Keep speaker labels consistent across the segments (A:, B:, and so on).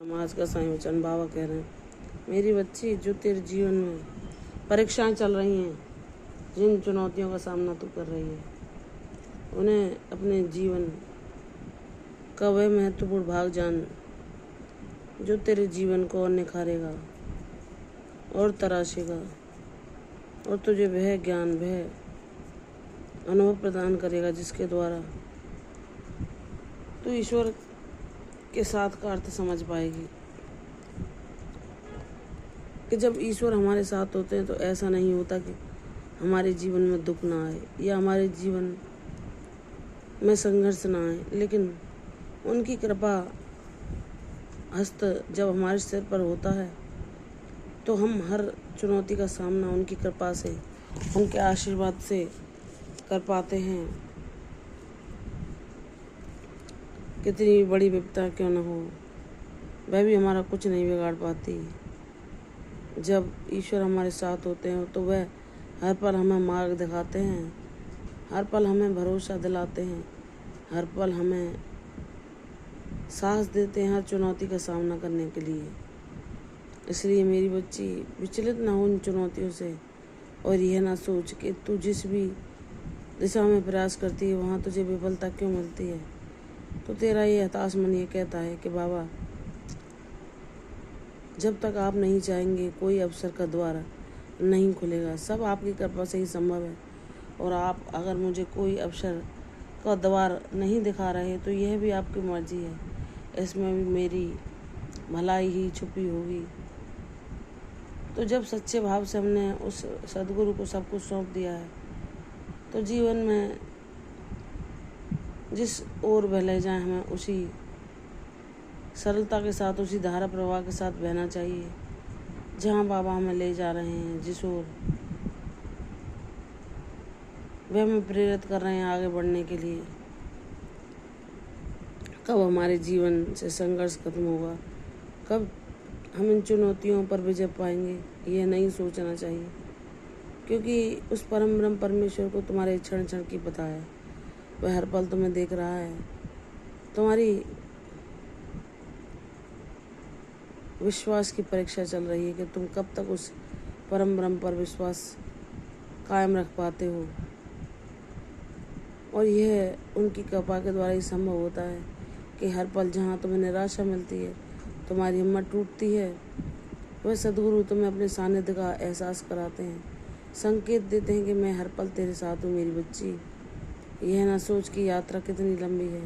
A: समाज का संयोजन बाबा कह रहे हैं, मेरी बच्ची, जो तेरे जीवन में परीक्षाएं चल रही हैं, जिन चुनौतियों का सामना तू कर रही है, उन्हें अपने जीवन का वह महत्वपूर्ण भाग जान जो तेरे जीवन को और निखारेगा और तराशेगा और तुझे वह ज्ञान, वह अनुभव प्रदान करेगा जिसके द्वारा तू ईश्वर के साथ का अर्थ समझ पाएगी कि जब ईश्वर हमारे साथ होते हैं तो ऐसा नहीं होता कि हमारे जीवन में दुख ना आए या हमारे जीवन में संघर्ष ना आए, लेकिन उनकी कृपा हस्त जब हमारे सिर पर होता है तो हम हर चुनौती का सामना उनकी कृपा से, उनके आशीर्वाद से कर पाते हैं। कितनी भी बड़ी विपदा क्यों न हो, वह भी हमारा कुछ नहीं बिगाड़ पाती। जब ईश्वर हमारे साथ होते हैं तो वह हर पल हमें मार्ग दिखाते हैं, हर पल हमें भरोसा दिलाते हैं, हर पल हमें साहस देते हैं हर चुनौती का सामना करने के लिए। इसलिए मेरी बच्ची, विचलित ना हो उन चुनौतियों से और यह ना सोच कि तू जिस भी दिशा में प्रयास करती है वहाँ तुझे विफलता क्यों मिलती है। तो तेरा ये हताश मन ये कहता है कि बाबा, जब तक आप नहीं चाहेंगे कोई अवसर का द्वार नहीं खुलेगा। सब आपकी कृपा से ही संभव है और आप अगर मुझे कोई अवसर का द्वार नहीं दिखा रहे तो यह भी आपकी मर्जी है, इसमें भी मेरी भलाई ही छुपी होगी। तो जब सच्चे भाव से हमने उस सदगुरु को सब कुछ सौंप दिया है तो जीवन में जिस ओर वह ले जाए हमें उसी सरलता के साथ, उसी धारा प्रवाह के साथ बहना चाहिए जहाँ बाबा हमें ले जा रहे हैं, जिस ओर वे हमें प्रेरित कर रहे हैं आगे बढ़ने के लिए। कब हमारे जीवन से संघर्ष खत्म होगा, कब हम इन चुनौतियों पर विजय पाएंगे, ये नहीं सोचना चाहिए, क्योंकि उस परम ब्रह्म परमेश्वर को तुम्हारे क्षण क्षण की पता है। वह हर पल तुम्हें देख रहा है। तुम्हारी विश्वास की परीक्षा चल रही है कि तुम कब तक उस परम ब्रह्म पर विश्वास कायम रख पाते हो, और यह उनकी कृपा के द्वारा ही संभव होता है कि हर पल जहाँ तुम्हें निराशा मिलती है, तुम्हारी हिम्मत टूटती है, वह सदगुरु तुम्हें अपने सानिध्य का एहसास कराते हैं, संकेत देते हैं कि मैं हर पल तेरे साथ हूँ मेरी बच्ची। यह ना सोच कि यात्रा कितनी लंबी है,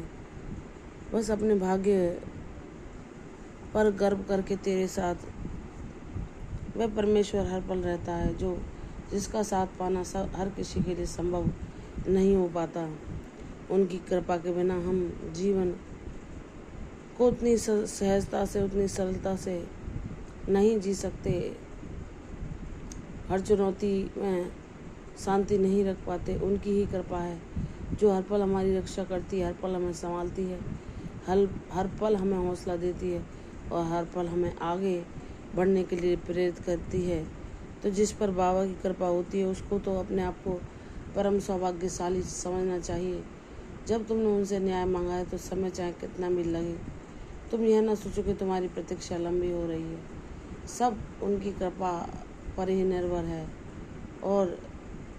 A: बस अपने भाग्य पर गर्व करके तेरे साथ वह परमेश्वर हर पल रहता है, जो जिसका साथ पाना सब हर किसी के लिए संभव नहीं हो पाता। उनकी कृपा के बिना हम जीवन को उतनी सहजता से, उतनी सरलता से नहीं जी सकते। हर चुनौती में शांति नहीं रख पाते। उनकी ही कृपा है जो हर पल हमारी रक्षा करती है, हर पल हमें संभालती है, हर पल हमें हौसला देती है और हर पल हमें आगे बढ़ने के लिए प्रेरित करती है। तो जिस पर बाबा की कृपा होती है उसको तो अपने आप को परम सौभाग्यशाली समझना चाहिए। जब तुमने उनसे न्याय मांगा है तो समय चाहे कितना भी लगे, तुम यह ना सोचो कि तुम्हारी प्रतीक्षा लंबी हो रही है। सब उनकी कृपा पर ही निर्भर है और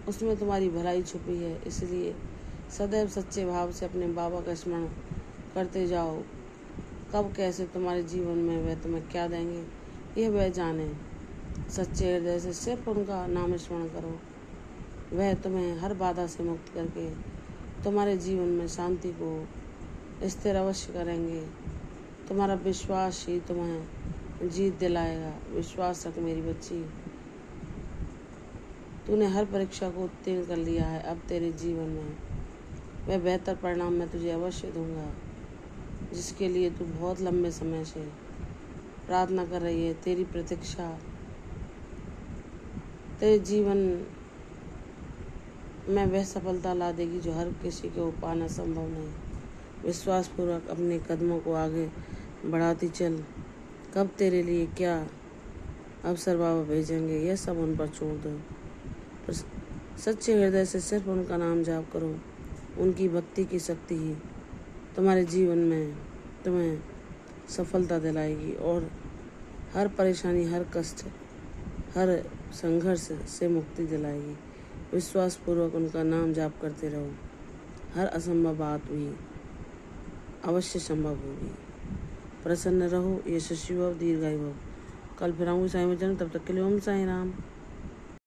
A: उसमें तुम्हारी भलाई छुपी है। इसलिए सदैव सच्चे भाव से अपने बाबा का स्मरण करते जाओ। कब कैसे तुम्हारे जीवन में वह तुम्हें क्या देंगे यह वह जाने। सच्चे हृदय से सिर्फ उनका नाम स्मरण करो, वह तुम्हें हर बाधा से मुक्त करके तुम्हारे जीवन में शांति को स्थिर अवश्य करेंगे। तुम्हारा विश्वास ही तुम्हें जीत दिलाएगा। विश्वास रख मेरी बच्ची, तूने हर परीक्षा को उत्तीर्ण कर लिया है। अब तेरे जीवन में वह बेहतर परिणाम मैं तुझे अवश्य दूंगा, जिसके लिए तू बहुत लंबे समय से प्रार्थना कर रही है। तेरी प्रतीक्षा तेरे जीवन में वह सफलता ला देगी जो हर किसी को पाना संभव नहीं। विश्वासपूर्वक अपने कदमों को आगे बढ़ाती चल। कब तेरे लिए क्या अवसर बाबा भेजेंगे यह सब उन पर छोड़ दो। सच्चे हृदय से सिर्फ उनका नाम जाप करो। उनकी भक्ति की शक्ति ही तुम्हारे जीवन में तुम्हें सफलता दिलाएगी और हर परेशानी, हर कष्ट, हर संघर्ष से मुक्ति दिलाएगी। विश्वासपूर्वक उनका नाम जाप करते रहो। हर असंभव बात भी अवश्य संभव होगी। प्रसन्न रहो, यशस्वी भव, दीर्घायु भव। कल फिर आऊँगी साईं वचन, तब तक के लिए ओम साईं राम।